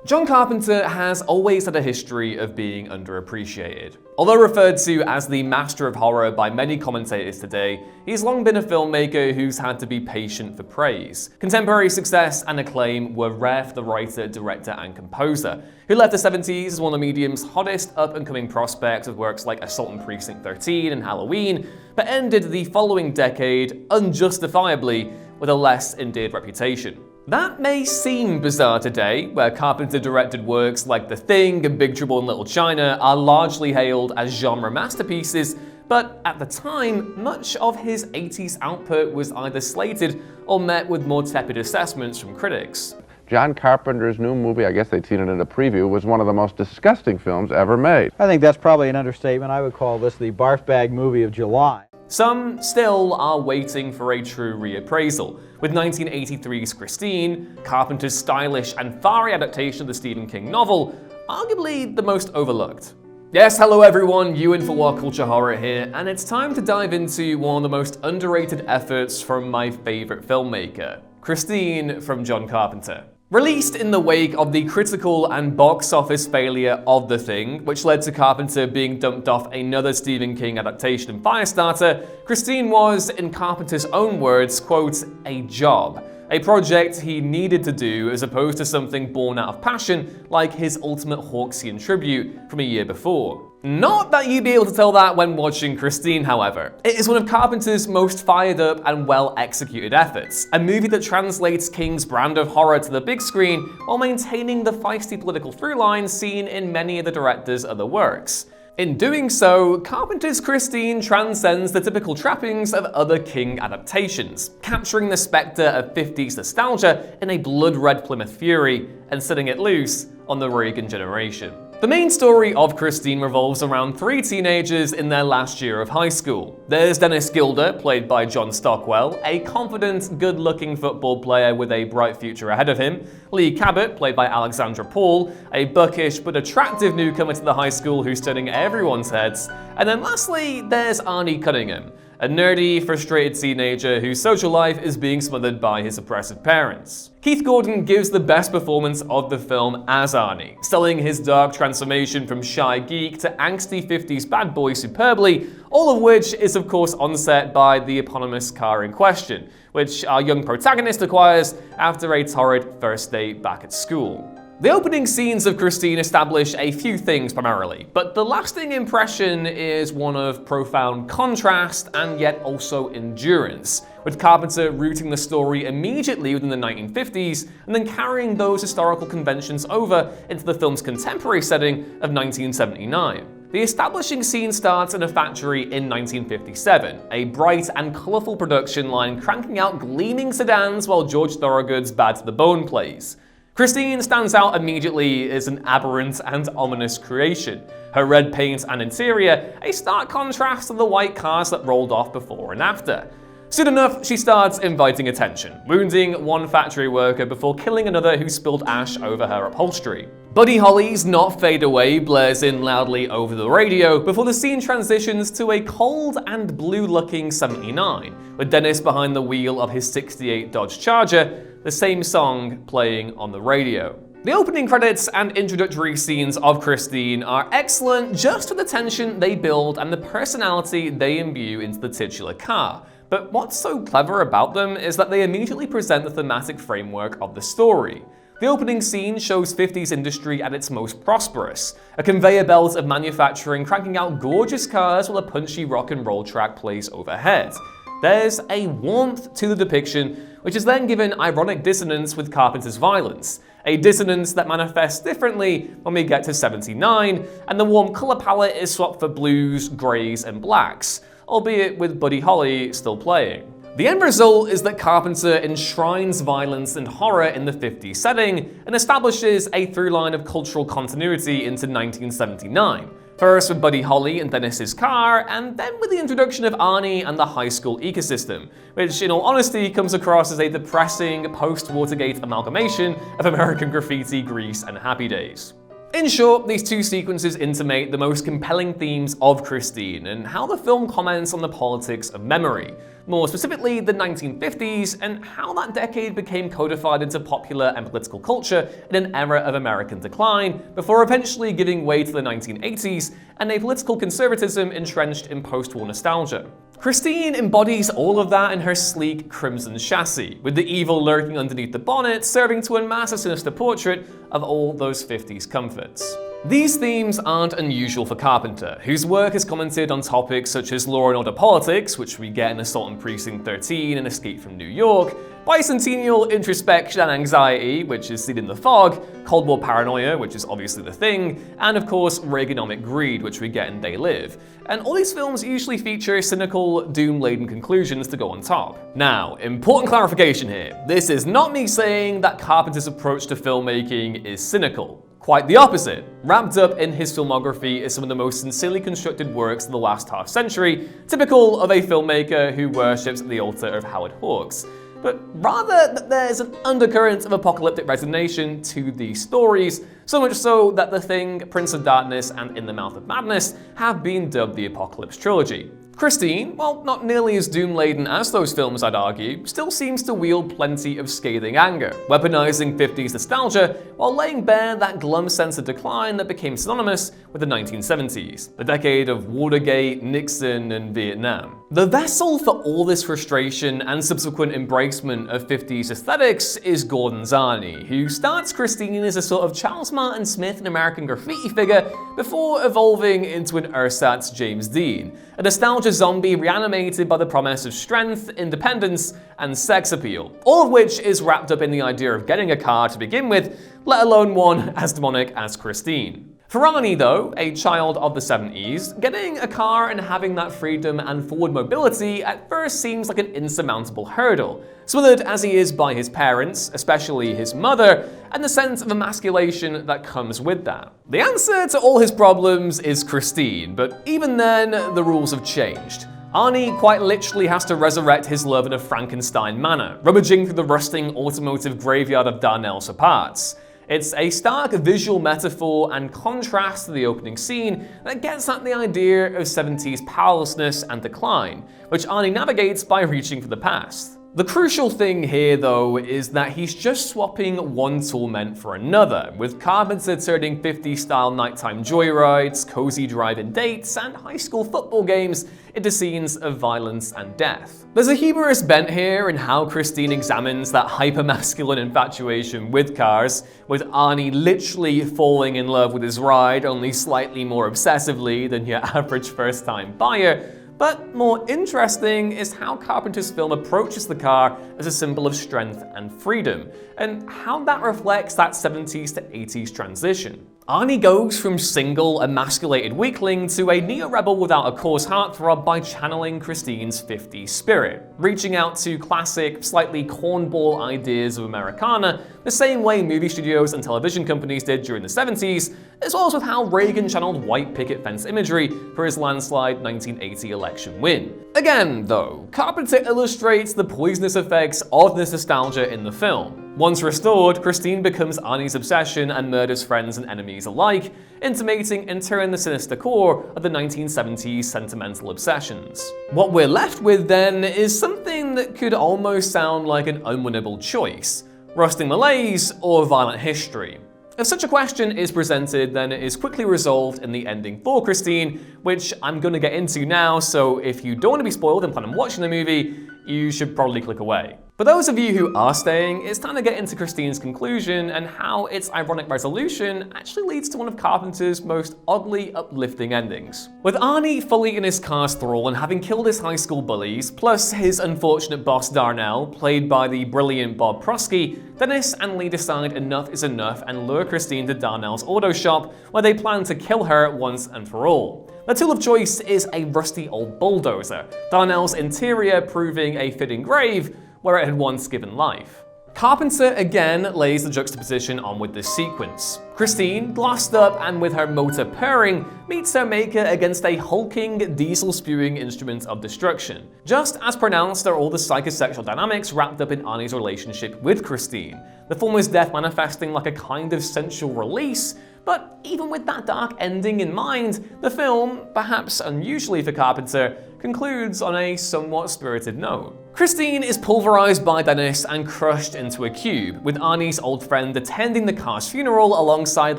John Carpenter has always had a history of being underappreciated. Although referred to as the master of horror by many commentators today, he's long been a filmmaker who's had to be patient for praise. Contemporary success and acclaim were rare for the writer, director, and composer, who left the 70s as one of the medium's hottest up-and-coming prospects with works like Assault on Precinct 13 and Halloween, but ended the following decade, unjustifiably, with a less endeared reputation. That may seem bizarre today, where Carpenter directed works like The Thing and Big Trouble in Little China are largely hailed as genre masterpieces, but at the time, much of his 80s output was either slated or met with more tepid assessments from critics. John Carpenter's new movie, I guess they'd seen it in a preview, was one of the most disgusting films ever made. I think that's probably an understatement. I would call this the barf bag movie of July. Some still are waiting for a true reappraisal, with 1983's Christine, Carpenter's stylish and fiery adaptation of the Stephen King novel, arguably the most overlooked. Yes, hello everyone, Ewan for What Culture Horror here, and it's time to dive into one of the most underrated efforts from my favorite filmmaker, Christine from John Carpenter. Released in the wake of the critical and box office failure of The Thing, which led to Carpenter being dumped off another Stephen King adaptation in Firestarter, Christine was, in Carpenter's own words, quote, a job. A project he needed to do as opposed to something born out of passion like his ultimate Hawksian tribute from a year before. Not that you'd be able to tell that when watching Christine, however. It is one of Carpenter's most fired up and well executed efforts, a movie that translates King's brand of horror to the big screen while maintaining the feisty political through line seen in many of the director's other works. In doing so, Carpenter's Christine transcends the typical trappings of other King adaptations, capturing the spectre of 50s nostalgia in a blood-red Plymouth Fury and setting it loose on the Reagan generation. The main story of Christine revolves around three teenagers in their last year of high school. There's Dennis Gilder, played by John Stockwell, a confident, good-looking football player with a bright future ahead of him. Lee Cabot, played by Alexandra Paul, a buckish but attractive newcomer to the high school who's turning everyone's heads. And then lastly, there's Arnie Cunningham, a nerdy, frustrated teenager whose social life is being smothered by his oppressive parents. Keith Gordon gives the best performance of the film as Arnie, selling his dark transformation from shy geek to angsty 50s bad boy superbly, all of which is of course onset by the eponymous car in question, which our young protagonist acquires after a torrid first day back at school. The opening scenes of Christine establish a few things primarily, but the lasting impression is one of profound contrast and yet also endurance, with Carpenter rooting the story immediately within the 1950s and then carrying those historical conventions over into the film's contemporary setting of 1979. The establishing scene starts in a factory in 1957, a bright and colourful production line cranking out gleaming sedans while George Thorogood's Bad to the Bone plays. Christine stands out immediately as an aberrant and ominous creation, her red paint and interior a stark contrast to the white cars that rolled off before and after. Soon enough, she starts inviting attention, wounding one factory worker before killing another who spilled ash over her upholstery. Buddy Holly's Not Fade Away blares in loudly over the radio before the scene transitions to a cold and blue-looking 79, with Dennis behind the wheel of his 68 Dodge Charger, the same song playing on the radio. The opening credits and introductory scenes of Christine are excellent just for the tension they build and the personality they imbue into the titular car. But what's so clever about them is that they immediately present the thematic framework of the story. The opening scene shows 50s industry at its most prosperous, a conveyor belt of manufacturing cranking out gorgeous cars while a punchy rock and roll track plays overhead. There's a warmth to the depiction, which is then given ironic dissonance with Carpenter's violence, a dissonance that manifests differently when we get to 79, and the warm colour palette is swapped for blues, greys, and blacks, albeit with Buddy Holly still playing. The end result is that Carpenter enshrines violence and horror in the 50s setting and establishes a through line of cultural continuity into 1979. First with Buddy Holly and Dennis's car, and then with the introduction of Arnie and the high school ecosystem, which in all honesty comes across as a depressing post-Watergate amalgamation of American Graffiti, Grease, and Happy Days. In short, these two sequences intimate the most compelling themes of Christine and how the film comments on the politics of memory. more specifically the 1950s, and how that decade became codified into popular and political culture in an era of American decline, before eventually giving way to the 1980s and a political conservatism entrenched in post-war nostalgia. Christine embodies all of that in her sleek crimson chassis, with the evil lurking underneath the bonnet, serving to unmask a sinister portrait of all those 50s comforts. These themes aren't unusual for Carpenter, whose work has commented on topics such as law and order politics, which we get in Assault on Precinct 13 and Escape from New York, bicentennial introspection and anxiety, which is seen in The Fog, Cold War paranoia, which is obviously The Thing, and of course Reaganomic greed, which we get in They Live. And all these films usually feature cynical, doom-laden conclusions to go on top. Now, important clarification here. This is not me saying that Carpenter's approach to filmmaking is cynical. Quite the opposite. Wrapped up in his filmography is some of the most sincerely constructed works of the last half-century, typical of a filmmaker who worships at the altar of Howard Hawks. But rather that there's an undercurrent of apocalyptic resignation to these stories, so much so that The Thing, Prince of Darkness, and In the Mouth of Madness have been dubbed the Apocalypse Trilogy. Christine, while not nearly as doom-laden as those films I'd argue, still seems to wield plenty of scathing anger, weaponizing 50s nostalgia while laying bare that glum sense of decline that became synonymous with the 1970s, the decade of Watergate, Nixon, and Vietnam. The vessel for all this frustration and subsequent embracement of 50s aesthetics is Gordon's Arnie, who starts Christine as a sort of Charles Martin Smith in American Graffiti figure before evolving into an ersatz James Dean, a nostalgia zombie reanimated by the promise of strength, independence, and sex appeal, all of which is wrapped up in the idea of getting a car to begin with, let alone one as demonic as Christine. For Arnie, though, a child of the 70s, getting a car and having that freedom and forward mobility at first seems like an insurmountable hurdle, smothered as he is by his parents, especially his mother, and the sense of emasculation that comes with that. The answer to all his problems is Christine, but even then, the rules have changed. Arnie quite literally has to resurrect his love in a Frankenstein manner, rummaging through the rusting automotive graveyard of Darnell's for parts. It's a stark visual metaphor and contrast to the opening scene that gets at the idea of 70s powerlessness and decline, which Arnie navigates by reaching for the past. The crucial thing here, though, is that he's just swapping one torment for another, with Carpenter turning 50s-style nighttime joyrides, cozy drive-in dates, and high school football games into scenes of violence and death. There's a humorous bent here in how Christine examines that hyper-masculine infatuation with cars, with Arnie literally falling in love with his ride only slightly more obsessively than your average first-time buyer. But more interesting is how Carpenter's film approaches the car as a symbol of strength and freedom, and how that reflects that 70s to 80s transition. Arnie goes from single, emasculated weakling to a neo-rebel without a coarse heartthrob by channeling Christine's 50s spirit, reaching out to classic, slightly cornball ideas of Americana, the same way movie studios and television companies did during the 70s, as well as with how Reagan channeled white picket fence imagery for his landslide 1980 election win. Again, though, Carpenter illustrates the poisonous effects of this nostalgia in the film. Once restored, Christine becomes Arnie's obsession and murders friends and enemies alike, intimating in turn the sinister core of the 1970s sentimental obsessions. What we're left with then is something that could almost sound like an unwinnable choice: rusting malaise or violent history. If such a question is presented, then it is quickly resolved in the ending for Christine, which I'm gonna get into now, so if you don't want to be spoiled and plan on watching the movie, you should probably click away. For those of you who are staying, it's time to get into Christine's conclusion and how its ironic resolution actually leads to one of Carpenter's most oddly uplifting endings. With Arnie fully in his car's thrall and having killed his high school bullies, plus his unfortunate boss Darnell, played by the brilliant Bob Prosky, Dennis and Lee decide enough is enough and lure Christine to Darnell's auto shop, where they plan to kill her once and for all. The tool of choice is a rusty old bulldozer, Darnell's interior proving a fitting grave where it had once given life. Carpenter again lays the juxtaposition on with this sequence. Christine, glossed up and with her motor purring, meets her maker against a hulking, diesel-spewing instrument of destruction. Just as pronounced are all the psychosexual dynamics wrapped up in Arnie's relationship with Christine, the former's death manifesting like a kind of sensual release. But even with that dark ending in mind, the film, perhaps unusually for Carpenter, concludes on a somewhat spirited note. Christine is pulverized by Dennis and crushed into a cube, with Arnie's old friend attending the car's funeral alongside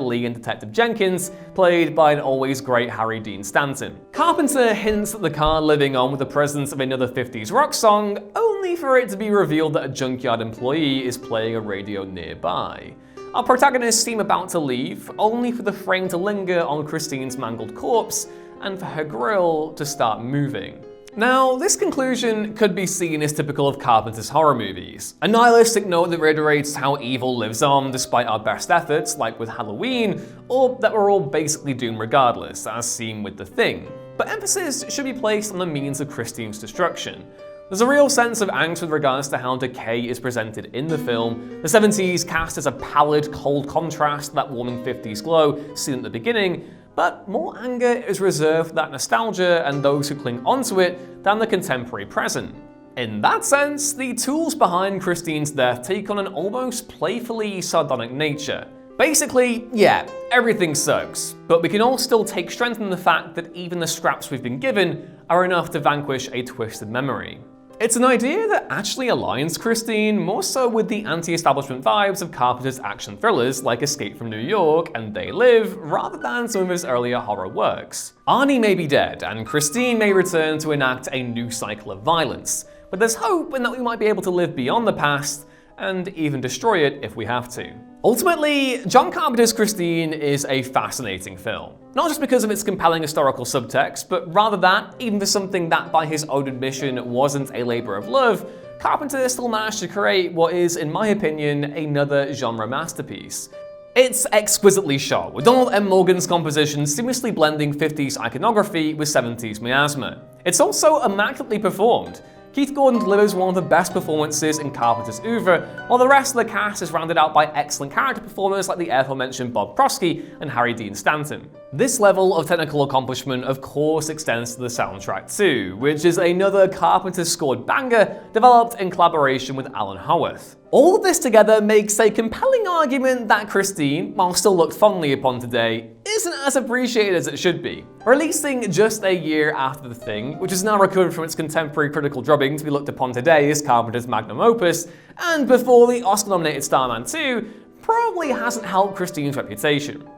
Lee and Detective Jenkins, played by an always great Harry Dean Stanton. Carpenter hints at the car living on with the presence of another 50s rock song, only for it to be revealed that a junkyard employee is playing a radio nearby. Our protagonists seem about to leave, only for the frame to linger on Christine's mangled corpse, and for her grill to start moving. Now, this conclusion could be seen as typical of Carpenter's horror movies. A nihilistic note that reiterates how evil lives on despite our best efforts, like with Halloween, or that we're all basically doomed regardless, as seen with The Thing. But emphasis should be placed on the means of Christine's destruction. There's a real sense of angst with regards to how decay is presented in the film. The 70s cast as a pallid, cold contrast to that warming 50s glow seen at the beginning, but more anger is reserved for that nostalgia and those who cling onto it than the contemporary present. In that sense, the tools behind Christine's death take on an almost playfully sardonic nature. Basically, yeah, everything sucks, but we can all still take strength in the fact that even the scraps we've been given are enough to vanquish a twisted memory. It's an idea that actually aligns Christine more so with the anti-establishment vibes of Carpenter's action thrillers like Escape from New York and They Live, rather than some of his earlier horror works. Arnie may be dead, and Christine may return to enact a new cycle of violence, but there's hope in that we might be able to live beyond the past and even destroy it if we have to. Ultimately, John Carpenter's Christine is a fascinating film. Not just because of its compelling historical subtext, but rather that, even for something that by his own admission wasn't a labor of love, Carpenter still managed to create what is, in my opinion, another genre masterpiece. It's exquisitely shot, with Donald M. Morgan's composition seamlessly blending 50s iconography with 70s miasma. It's also immaculately performed. Keith Gordon delivers one of the best performances in Carpenter's oeuvre, while the rest of the cast is rounded out by excellent character performers like the aforementioned Bob Prosky and Harry Dean Stanton. This level of technical accomplishment of course extends to the soundtrack too, which is another Carpenter-scored banger developed in collaboration with Alan Howarth. All of this together makes a compelling argument that Christine, while still looked fondly upon today, isn't as appreciated as it should be. Releasing just a year after The Thing, which has now recovered from its contemporary critical drubbing to be looked upon today as Carpenter's magnum opus, and before the Oscar-nominated Starman 2, probably hasn't helped Christine's reputation.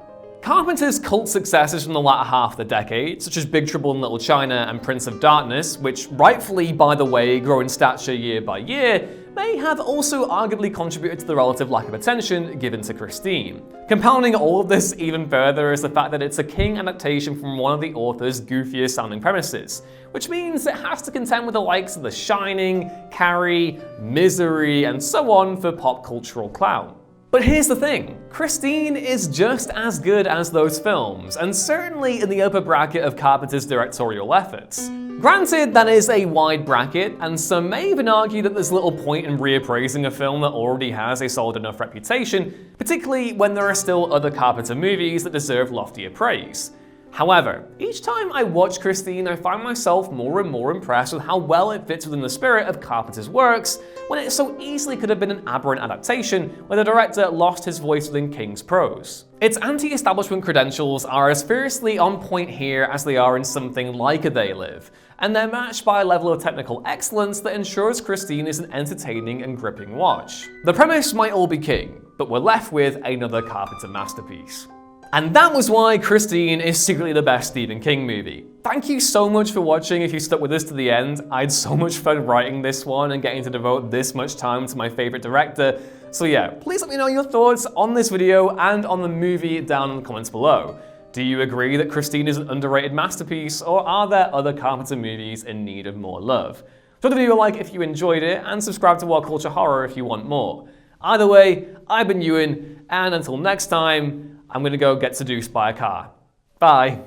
Carpenter's cult successes from the latter half of the decade, such as Big Trouble in Little China and Prince of Darkness, which rightfully, by the way, grow in stature year by year, may have also arguably contributed to the relative lack of attention given to Christine. Compounding all of this even further is the fact that it's a King adaptation from one of the author's goofiest sounding premises, which means it has to contend with the likes of The Shining, Carrie, Misery, and so on for pop cultural clout. But here's the thing, Christine is just as good as those films, and certainly in the upper bracket of Carpenter's directorial efforts. Granted, that is a wide bracket, and some may even argue that there's little point in reappraising a film that already has a solid enough reputation, particularly when there are still other Carpenter movies that deserve loftier praise. However, each time I watch Christine, I find myself more and more impressed with how well it fits within the spirit of Carpenter's works, when it so easily could have been an aberrant adaptation where the director lost his voice within King's prose. Its anti-establishment credentials are as fiercely on point here as they are in something like A They Live, and they're matched by a level of technical excellence that ensures Christine is an entertaining and gripping watch. The premise might all be King, but we're left with another Carpenter masterpiece. And that was why Christine is secretly the best Stephen King movie. Thank you so much for watching if you stuck with us to the end. I had so much fun writing this one and getting to devote this much time to my favorite director. So yeah, please let me know your thoughts on this video and on the movie down in the comments below. Do you agree that Christine is an underrated masterpiece, or are there other Carpenter movies in need of more love? Drop the video a like if you enjoyed it, and subscribe to What Culture Horror if you want more. Either way, I've been Ewan, and until next time, I'm gonna go get seduced by a car. Bye.